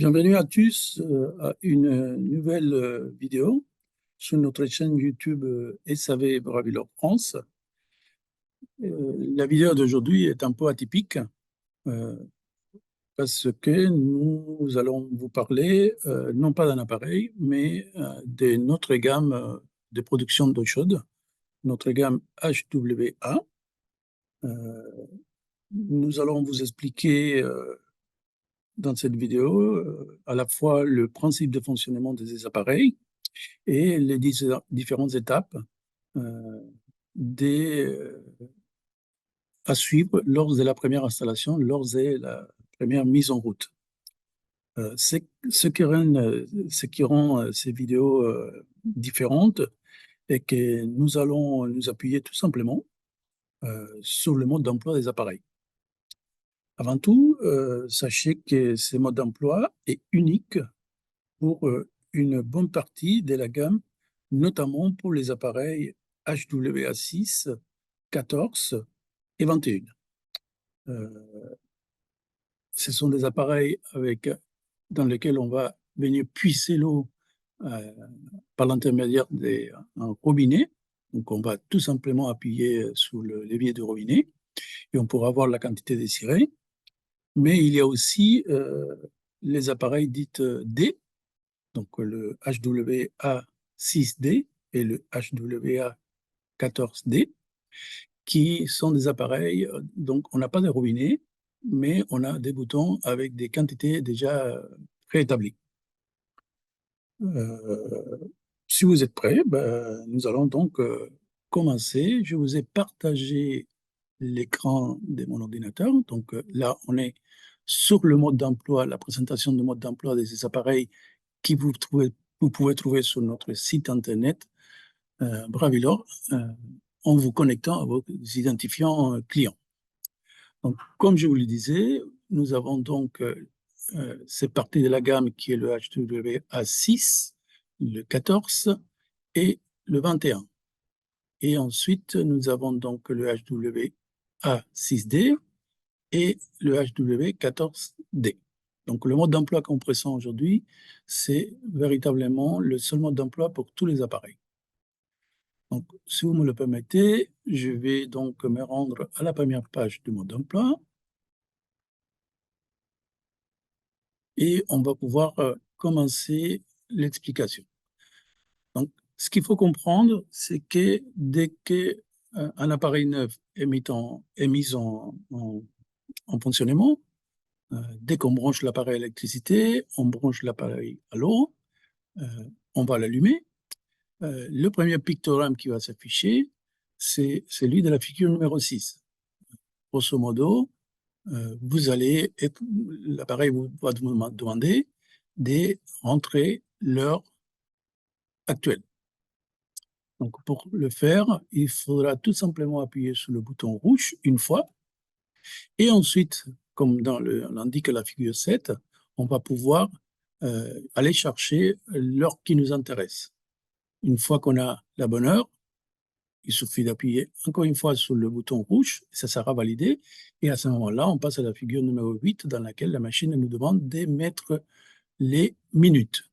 Bienvenue à tous à une nouvelle vidéo sur notre chaîne YouTube SAV Bravilor France. La vidéo d'aujourd'hui est un peu atypique euh, parce que nous allons vous parler non pas d'un appareil, mais de notre gamme de production d'eau chaude, notre gamme HWA. Euh, Nous allons vous expliquer dans cette vidéo à la fois le principe de fonctionnement de ces appareils et les différentes étapes euh, des, euh, à suivre lors de la première installation, lors de la première mise en route. C'est ce qui rend ces vidéos différentes et que nous allons nous appuyer tout simplement sur le mode d'emploi des appareils. Avant tout, sachez que ce mode d'emploi est unique pour une bonne partie de la gamme, notamment pour les appareils HWA6, 14 et 21. Ce sont des appareils dans lesquels on va venir puiser l'eau euh, par l'intermédiaire d'un robinet. Donc, on va tout simplement appuyer sur le levier du robinet et on pourra avoir la quantité désirée. Mais il y a aussi les appareils dits D, donc le HWA6D et le HWA14D, qui sont des appareils, donc on n'a pas de robinet, mais on a des boutons avec des quantités déjà préétablies. Euh, Si vous êtes prêts, ben, nous allons donc commencer. Je vous ai partagé l'écran de mon ordinateur. Donc là, on est sur le mode d'emploi, la présentation du mode d'emploi de ces appareils qui vous pouvez trouver sur notre site internet Bravilor en vous connectant à vos identifiants clients. Donc, comme je vous le disais, nous avons donc cette partie de la gamme qui est le HWA6, le 14 et le 21. Et ensuite, nous avons donc le HWA6D et le HW14D. Donc, le mode d'emploi qu'on présente aujourd'hui, c'est véritablement le seul mode d'emploi pour tous les appareils. Donc, si vous me le permettez, je vais donc me rendre à la première page du mode d'emploi et on va pouvoir commencer l'explication. Donc, ce qu'il faut comprendre, c'est que dès qu'un appareil neuf est mis en fonctionnement, dès qu'on branche l'appareil à l'électricité, on branche l'appareil à l'eau, euh, on va l'allumer. Le premier pictogramme qui va s'afficher, c'est celui de la figure numéro 6. Grosso modo, l'appareil vous va vous demander de rentrer l'heure actuelle. Donc, pour le faire, il faudra tout simplement appuyer sur le bouton rouge une fois. Et ensuite, comme l'indique la figure 7, on va pouvoir aller chercher l'heure qui nous intéresse. Une fois qu'on a la bonne heure, il suffit d'appuyer encore une fois sur le bouton rouge, ça sera validé. Et à ce moment-là, on passe à la figure numéro 8 dans laquelle la machine nous demande de mettre les minutes.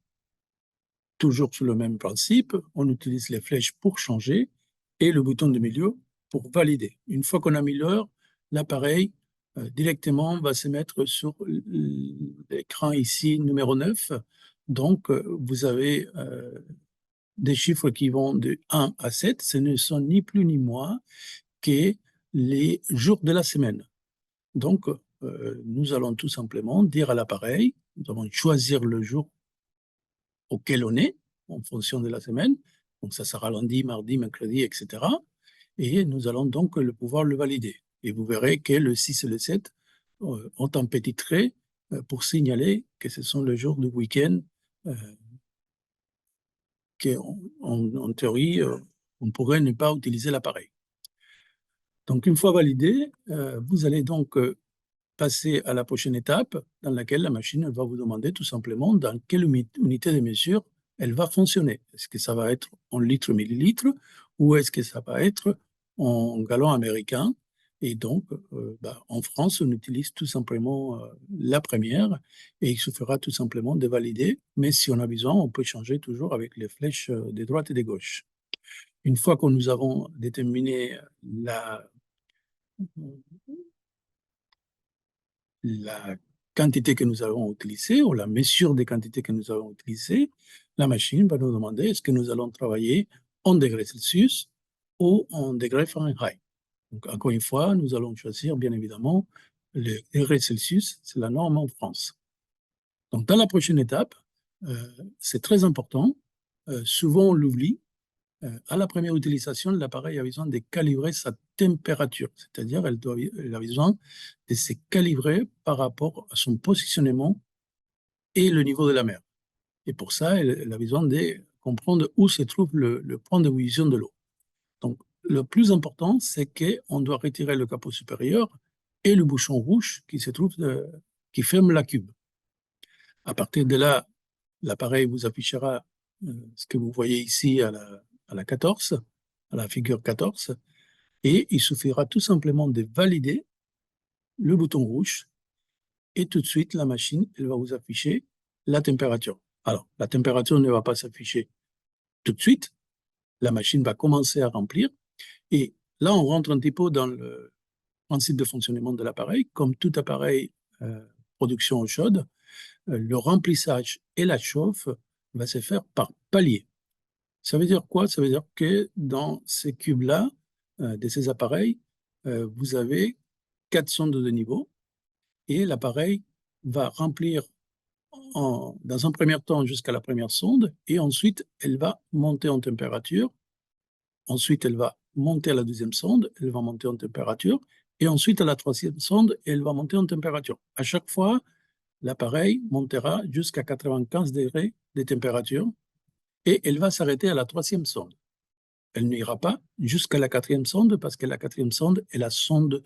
Toujours sur le même principe, on utilise les flèches pour changer et le bouton de milieu pour valider. Une fois qu'on a mis l'heure, l'appareil directement va se mettre sur l'écran ici numéro 9. Donc, vous avez des chiffres qui vont de 1 à 7. Ce ne sont ni plus ni moins que les jours de la semaine. Donc, nous allons tout simplement dire à l'appareil, nous allons choisir le jour auquel on est, en fonction de la semaine. Donc, ça sera lundi, mardi, mercredi, etc. Et nous allons donc pouvoir le valider. Et vous verrez que le 6 et le 7 ont un petit trait pour signaler que ce sont les jours du week-end qu'en théorie, on pourrait ne pas utiliser l'appareil. Donc, une fois validé, vous allez donc passer à la prochaine étape dans laquelle la machine va vous demander tout simplement dans quelle unité de mesure elle va fonctionner. Est-ce que ça va être en litres, millilitres ou est-ce que ça va être en gallons américains? Et donc, en France, on utilise tout simplement la première et il suffira tout simplement de valider. Mais si on a besoin, on peut changer toujours avec les flèches de droite et de gauche. Une fois que nous avons déterminé la quantité que nous allons utiliser ou la mesure des quantités que nous allons utiliser, la machine va nous demander est-ce que nous allons travailler en degrés Celsius ou en degrés Fahrenheit. Donc, encore une fois, nous allons choisir, bien évidemment, le degré Celsius, c'est la norme en France. Donc, dans la prochaine étape, c'est très important, souvent on l'oublie, à la première utilisation, l'appareil a besoin de calibrer sa température, c'est-à-dire elle a besoin de se calibrer par rapport à son positionnement et le niveau de la mer. Et pour ça, elle a besoin de comprendre où se trouve le point d'ébullition de l'eau. Donc, le plus important, c'est qu'on doit retirer le capot supérieur et le bouchon rouge qui se trouve, qui ferme la cuve. À partir de là, l'appareil vous affichera ce que vous voyez ici à la 14, à la figure 14, et il suffira tout simplement de valider le bouton rouge et tout de suite, la machine, elle va vous afficher la température. Alors, la température ne va pas s'afficher tout de suite. La machine va commencer à remplir et là, on rentre un petit peu dans le principe de fonctionnement de l'appareil. Comme tout appareil production eau chaude, le remplissage et la chauffe va se faire par palier. Ça veut dire quoi? Ça veut dire que dans ces cubes-là, de ces appareils, vous avez 4 sondes de niveau et l'appareil va remplir dans un premier temps jusqu'à la première sonde et ensuite elle va monter en température. Ensuite, elle va monter à la deuxième sonde, elle va monter en température et ensuite à la troisième sonde, elle va monter en température. À chaque fois, l'appareil montera jusqu'à 95 degrés de température et elle va s'arrêter à la troisième sonde. Elle n'ira pas jusqu'à la quatrième sonde parce que la quatrième sonde est la sonde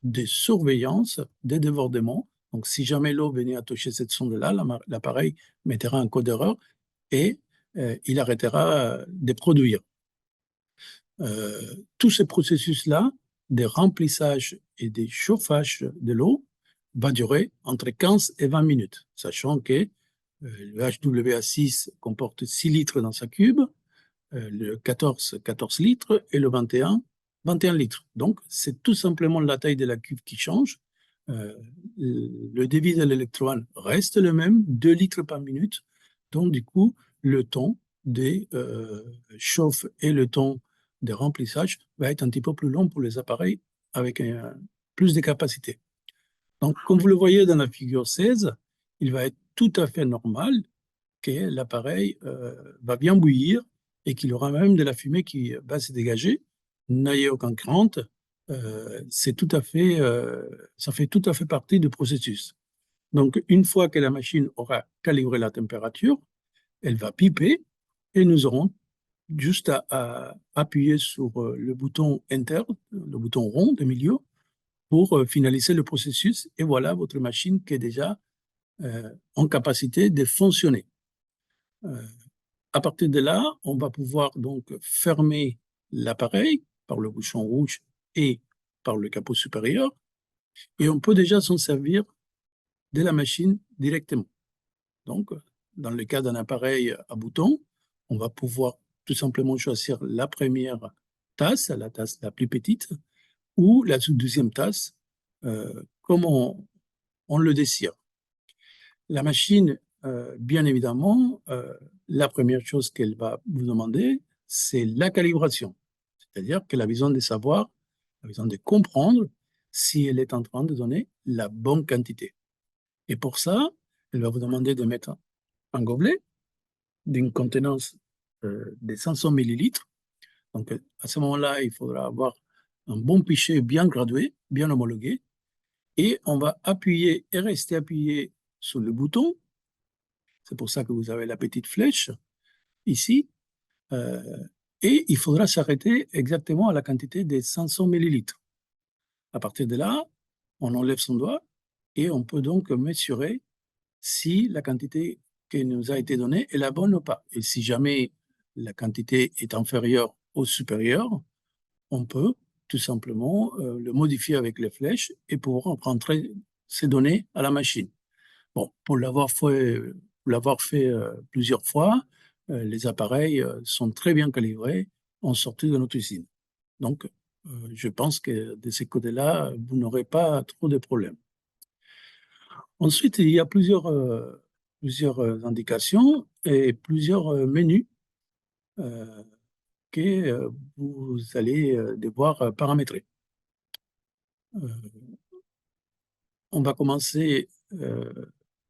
de surveillance des débordements. Donc, si jamais l'eau venait à toucher cette sonde-là, l'appareil mettra un code d'erreur et il arrêtera de produire. Tous ces processus-là, de remplissage et de chauffage de l'eau, va durer entre 15 et 20 minutes, sachant que le HWA6 comporte 6 litres dans sa cube, le 14 litres et le 21 litres. Donc, c'est tout simplement la taille de la cuve qui change. Le débit de l'électrone reste le même, 2 litres par minute. Donc, du coup, le temps des chauffe et le temps de remplissage va être un petit peu plus long pour les appareils avec plus de capacité. Donc, comme vous le voyez dans la figure 16, il va être tout à fait normal que l'appareil va bien bouillir et qu'il y aura même de la fumée qui va se dégager. N'ayez aucune crainte, c'est tout à fait, ça fait tout à fait partie du processus. Donc, une fois que la machine aura calibré la température, elle va piper et nous aurons juste à appuyer sur le bouton Enter, le bouton rond de milieu, pour finaliser le processus. Et voilà votre machine qui est déjà en capacité de fonctionner. À partir de là, on va pouvoir donc fermer l'appareil par le bouchon rouge et par le capot supérieur et on peut déjà s'en servir de la machine directement. Donc, dans le cas d'un appareil à bouton, on va pouvoir tout simplement choisir la première tasse, la tasse la plus petite, ou la deuxième tasse, comme on le désire. La machine, bien évidemment, la première chose qu'elle va vous demander, c'est la calibration. C'est-à-dire qu'elle a besoin de savoir, elle a besoin de comprendre si elle est en train de donner la bonne quantité. Et pour ça, elle va vous demander de mettre un gobelet d'une contenance de 500 millilitres. Donc, à ce moment-là, il faudra avoir un bon pichet bien gradué, bien homologué. Et on va appuyer et rester appuyé sur le bouton. C'est pour ça que vous avez la petite flèche ici. Et il faudra s'arrêter exactement à la quantité de 500 millilitres. À partir de là, on enlève son doigt et on peut donc mesurer si la quantité qui nous a été donnée est la bonne ou pas. Et si jamais la quantité est inférieure ou supérieure, on peut tout simplement le modifier avec les flèches et pouvoir rentrer ces données à la machine. Bon, pour l'avoir fait plusieurs fois, les appareils sont très bien calibrés en sortie de notre usine. Donc, je pense que de ces côtés-là, vous n'aurez pas trop de problèmes. Ensuite, il y a plusieurs indications et plusieurs menus euh, que vous allez devoir paramétrer. On va commencer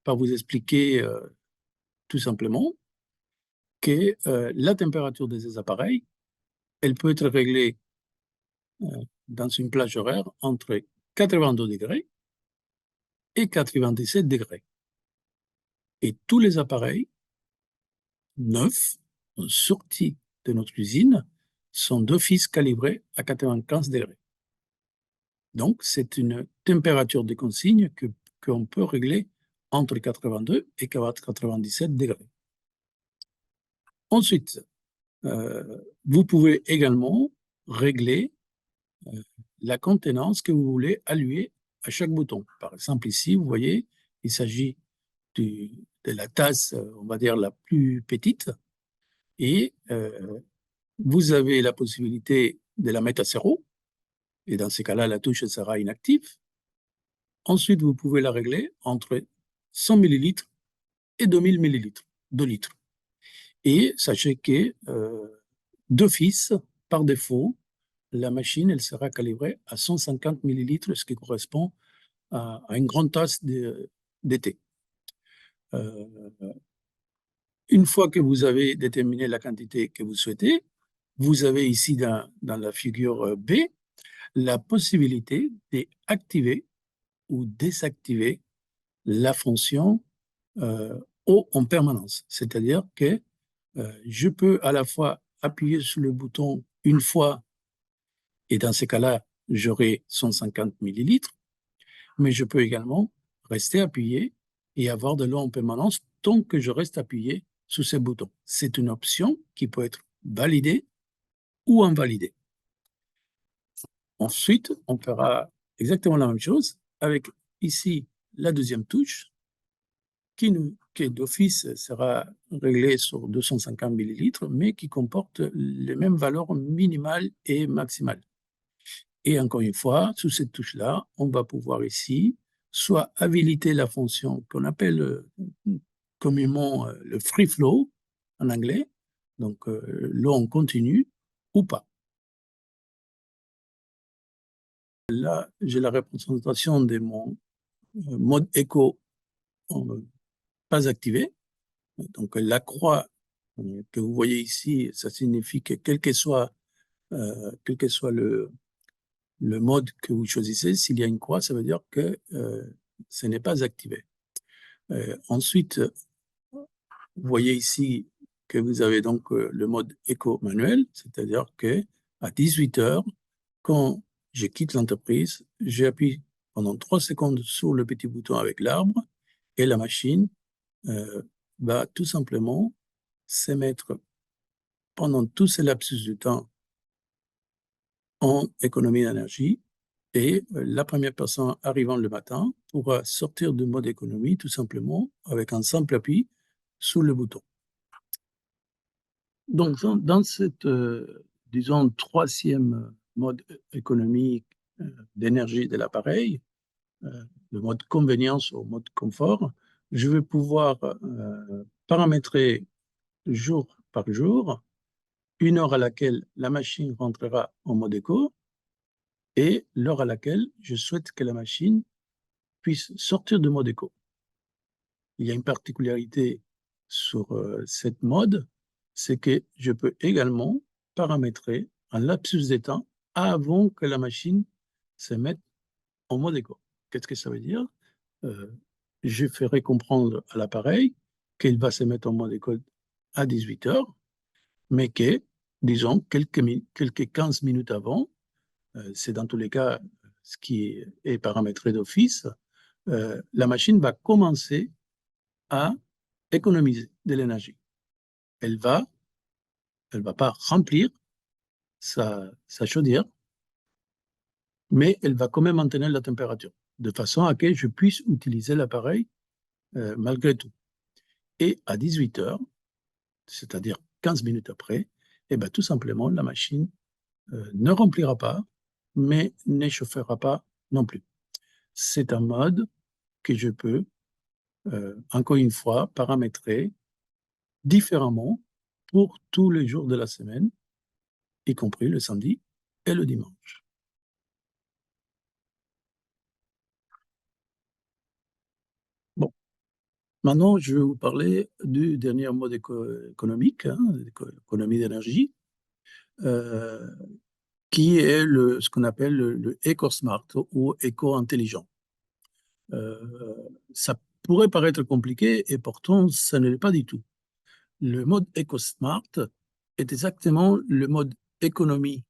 par vous expliquer tout simplement que la température de ces appareils, elle peut être réglée euh, dans une plage horaire entre 82 degrés et 97 degrés. Et tous les appareils neufs sortis de notre usine sont d'office calibrés à 95 degrés. Donc, c'est une température de consigne qu'on peut régler entre 82 et 97 degrés. Ensuite, vous pouvez également régler la contenance que vous voulez allouer à chaque bouton. Par exemple, ici, vous voyez, il s'agit de la tasse, on va dire, la plus petite, et vous avez la possibilité de la mettre à 0, et dans ces cas-là, la touche sera inactive. Ensuite, vous pouvez la régler entre 100 millilitres et 2000 millilitres, 2 litres. Et sachez que d'office, par défaut, la machine elle sera calibrée à 150 millilitres, ce qui correspond à une grande tasse de thé. Une fois que vous avez déterminé la quantité que vous souhaitez, vous avez ici dans la figure B la possibilité d'activer ou désactiver la fonction eau en permanence. C'est-à-dire que je peux à la fois appuyer sur le bouton une fois, et dans ces cas-là, j'aurai 150 millilitres, mais je peux également rester appuyé et avoir de l'eau en permanence tant que je reste appuyé sur ces boutons. C'est une option qui peut être validée ou invalidée. Ensuite, on fera exactement la même chose avec ici la deuxième touche qui d'office sera réglée sur 250 millilitres, mais qui comporte les mêmes valeurs minimales et maximales. Et encore une fois, sous cette touche-là, on va pouvoir ici soit habiliter la fonction qu'on appelle communément le free flow en anglais, donc l'eau en continu, ou pas. Là, j'ai la représentation de mon mode éco pas activé. Donc la croix que vous voyez ici, ça signifie que quel que soit le mode que vous choisissez, s'il y a une croix, ça veut dire que ce n'est pas activé. Ensuite, vous voyez ici que vous avez donc le mode éco manuel, c'est-à-dire que à 18 heures, quand je quitte l'entreprise, j'appuie pendant 3 secondes sur le petit bouton avec l'arbre et la machine va tout simplement se mettre pendant tout ce lapsus de temps en économie d'énergie. Et la première personne arrivant le matin pourra sortir du mode économie tout simplement avec un simple appui sur le bouton. Donc, dans cette, disons, troisième mode économique d'énergie de l'appareil, le mode convenience ou mode confort, je vais pouvoir paramétrer jour par jour une heure à laquelle la machine rentrera en mode éco et l'heure à laquelle je souhaite que la machine puisse sortir de mode éco. Il y a une particularité sur cette mode, c'est que je peux également paramétrer un lapsus de temps avant que la machine se mette en mode éco. Qu'est-ce que ça veut dire? Je ferai comprendre à l'appareil qu'il va se mettre en mode éco à 18 heures, mais que, disons, quelques 15 minutes avant, c'est dans tous les cas ce qui est paramétré d'office, la machine va commencer à économiser de l'énergie. Elle va pas remplir sa chaudière, mais elle va quand même maintenir la température, de façon à que je puisse utiliser l'appareil malgré tout. Et à 18 heures, c'est-à-dire 15 minutes après, eh ben, tout simplement, la machine ne remplira pas, mais n'échauffera pas non plus. C'est un mode que je peux, encore une fois, paramétrer différemment pour tous les jours de la semaine, y compris le samedi et le dimanche. Bon, maintenant, je vais vous parler du dernier mode économique, hein, économie d'énergie, euh, qui est ce qu'on appelle le EcoSmart ou éco-intelligent. Euh, Ça pourrait paraître compliqué et pourtant, ça ne l'est pas du tout. Le mode EcoSmart est exactement le mode économie,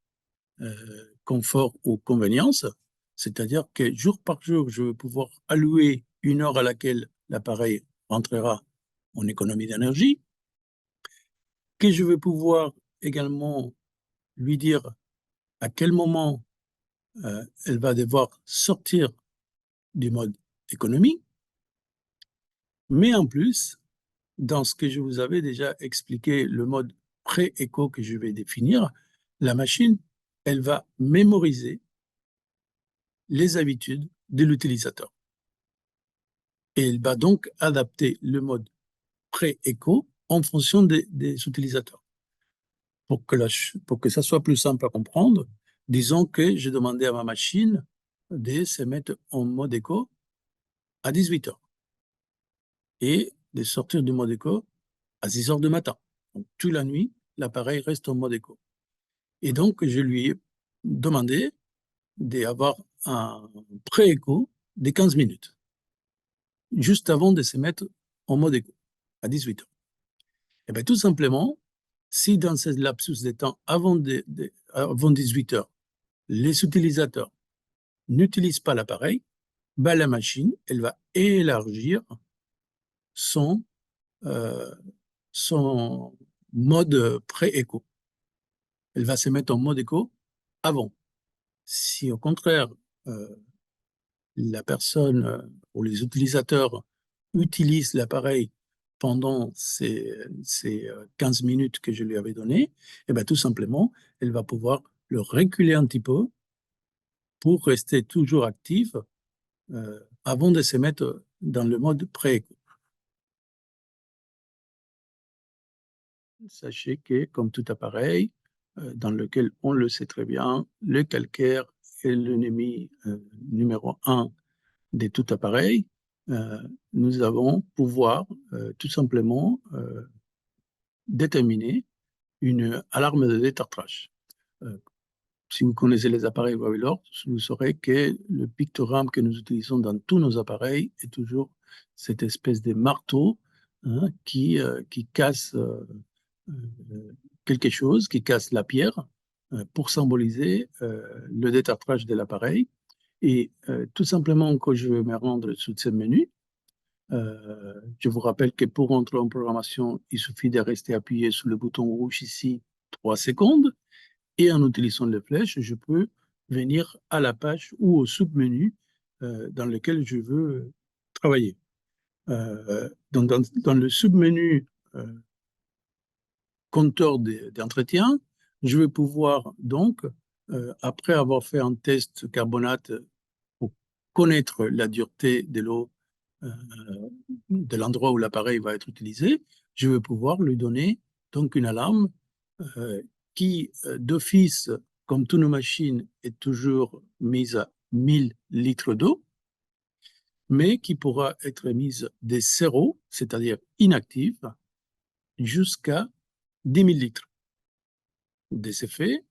confort ou convenience, c'est-à-dire que jour par jour, je vais pouvoir allouer une heure à laquelle l'appareil rentrera en économie d'énergie, que je vais pouvoir également lui dire à quel moment elle va devoir sortir du mode économie, mais en plus, dans ce que je vous avais déjà expliqué, le mode pré-éco que je vais définir, la machine, elle va mémoriser les habitudes de l'utilisateur. Et elle va donc adapter le mode pré-éco en fonction des utilisateurs. Pour que ça soit plus simple à comprendre, disons que j'ai demandé à ma machine de se mettre en mode éco à 18 heures et de sortir du mode éco à 6 heures du matin. Donc, toute la nuit, l'appareil reste en mode éco. Et donc, je lui ai demandé d'avoir un pré-écho de 15 minutes, juste avant de se mettre en mode éco, à 18 heures. Et bien, tout simplement, si dans ce lapsus de temps avant 18 heures, les utilisateurs n'utilisent pas l'appareil, ben la machine, elle va élargir son, euh, son mode pré-écho. Elle va se mettre en mode écho avant. Si au contraire, euh, la personne ou les utilisateurs utilisent l'appareil pendant ces 15 minutes que je lui avais données, et bien tout simplement, elle va pouvoir le reculer un petit peu pour rester toujours active avant de se mettre dans le mode pré-éco. Sachez que, comme tout appareil, dans lequel on le sait très bien, le calcaire est l'ennemi numéro un de tout appareil, nous avons pouvoir tout simplement déterminer une alarme de détartrage. Euh, Si vous connaissez les appareils Vavilor, vous saurez que le pictogramme que nous utilisons dans tous nos appareils est toujours cette espèce de marteau, hein, qui casse quelque chose, qui casse la pierre pour symboliser le détartrage de l'appareil. Et tout simplement, quand je vais me rendre sous ce menu, je vous rappelle que pour entrer en programmation, il suffit de rester appuyé sur le bouton rouge ici 3 secondes. Et en utilisant les flèches, je peux venir à la page ou au sub-menu dans lequel je veux travailler. Donc dans le sub-menu compteur d'entretien, je vais pouvoir donc, après avoir fait un test carbonate pour connaître la dureté de l'eau euh, de l'endroit où l'appareil va être utilisé, je vais pouvoir lui donner donc une alarme euh, qui, d'office, comme toutes nos machines, est toujours mise à 1000 litres d'eau, mais qui pourra être mise de zéro, c'est-à-dire inactive, jusqu'à 10 000 litres. Des effets,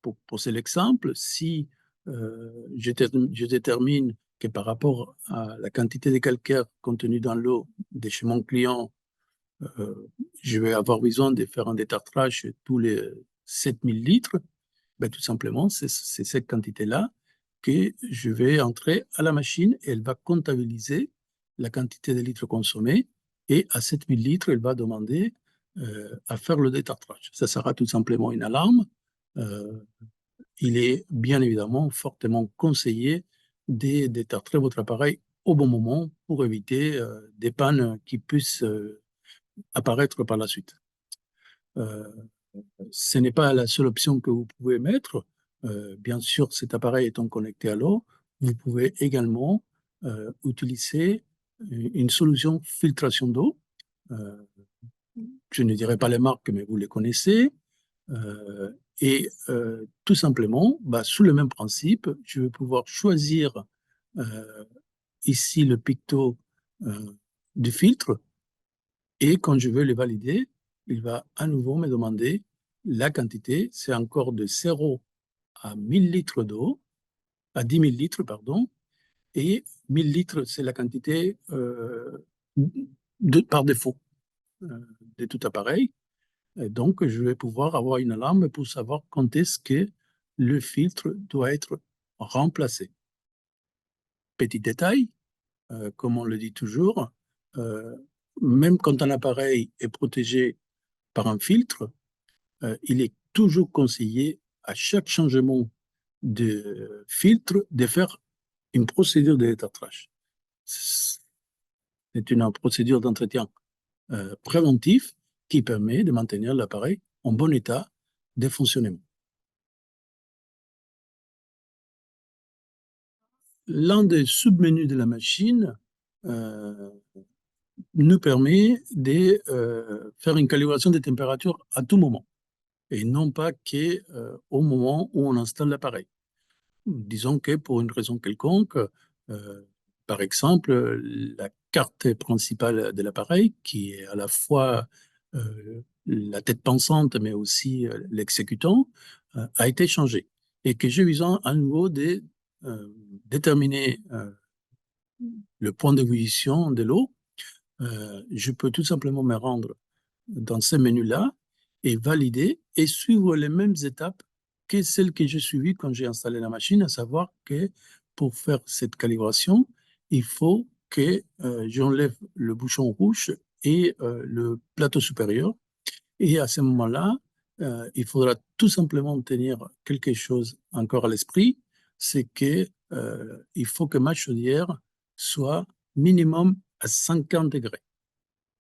pour poser l'exemple, si je détermine que par rapport à la quantité de calcaire contenue dans l'eau de chez mon client, euh, je vais avoir besoin de faire un détartrage tous les 7000 litres, ben, tout simplement, c'est cette quantité-là que je vais entrer à la machine et elle va comptabiliser la quantité de litres consommés et à 7000 litres, elle va demander à faire le détartrage. Ça sera tout simplement une alarme euh, il est bien évidemment fortement conseillé d'étartrer votre appareil au bon moment pour éviter des pannes qui puissent apparaître par la suite. Euh, Ce n'est pas la seule option que vous pouvez mettre. Bien sûr, cet appareil étant connecté à l'eau, vous pouvez également utiliser une solution filtration d'eau. Euh, je ne dirai pas les marques, mais vous les connaissez. Euh, Tout simplement, bah, sous le même principe, je vais pouvoir choisir euh, ici le picto euh, du filtre et quand je veux le valider, il va à nouveau me demander la quantité. C'est encore de 0 à 1000 litres d'eau, à 10 000 litres, pardon, et 1000 litres, c'est la quantité par défaut euh, de tout appareil. Et donc, je vais pouvoir avoir une alarme pour savoir quand est-ce que le filtre doit être remplacé. Petit détail, comme on le dit toujours, euh, même quand un appareil est protégé par un filtre, il est toujours conseillé à chaque changement de filtre de faire une procédure de détartrage. C'est une procédure d'entretien préventif qui permet de maintenir l'appareil en bon état de fonctionnement. L'un des sous-menus de la machine euh, nous permet de faire une calibration des températures à tout moment et non pas qu'au moment où on installe l'appareil. Disons que pour une raison quelconque, euh, par exemple, la carte principale de l'appareil, qui est à la fois la tête pensante mais aussi l'exécutant, a été changée et que j'ai besoin à nouveau de déterminer le point d'ébullition de l'eau. Je peux tout simplement me rendre dans ce menu-là et valider et suivre les mêmes étapes que celles que j'ai suivies quand j'ai installé la machine, à savoir que pour faire cette calibration, il faut que j'enlève le bouchon rouge et le plateau supérieur. Et à ce moment-là, il faudra tout simplement tenir quelque chose encore à l'esprit, c'est que il faut que ma chaudière soit minimum à 50 degrés,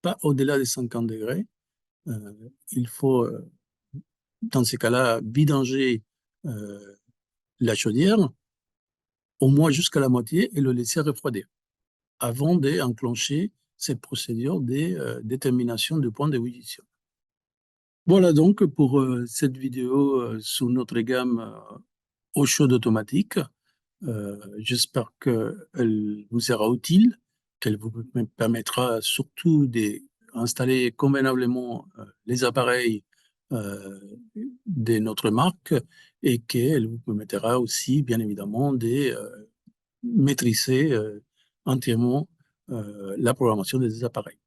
pas au-delà de 50 degrés. Euh, il faut, dans ces cas-là, vidanger euh, la chaudière au moins jusqu'à la moitié et le laisser refroidir avant d'enclencher cette procédure de détermination du point d'ébullition. Voilà donc pour cette vidéo sur notre gamme eau chaude automatique. J'espère qu'elle vous sera utile, qu'elle vous permettra surtout d'installer convenablement les appareils euh, de notre marque et qu'elle vous permettra aussi, bien évidemment, de maîtriser entièrement la programmation des appareils.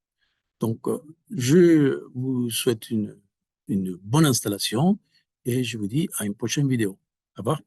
Donc, je vous souhaite une bonne installation et je vous dis à une prochaine vidéo. Au revoir.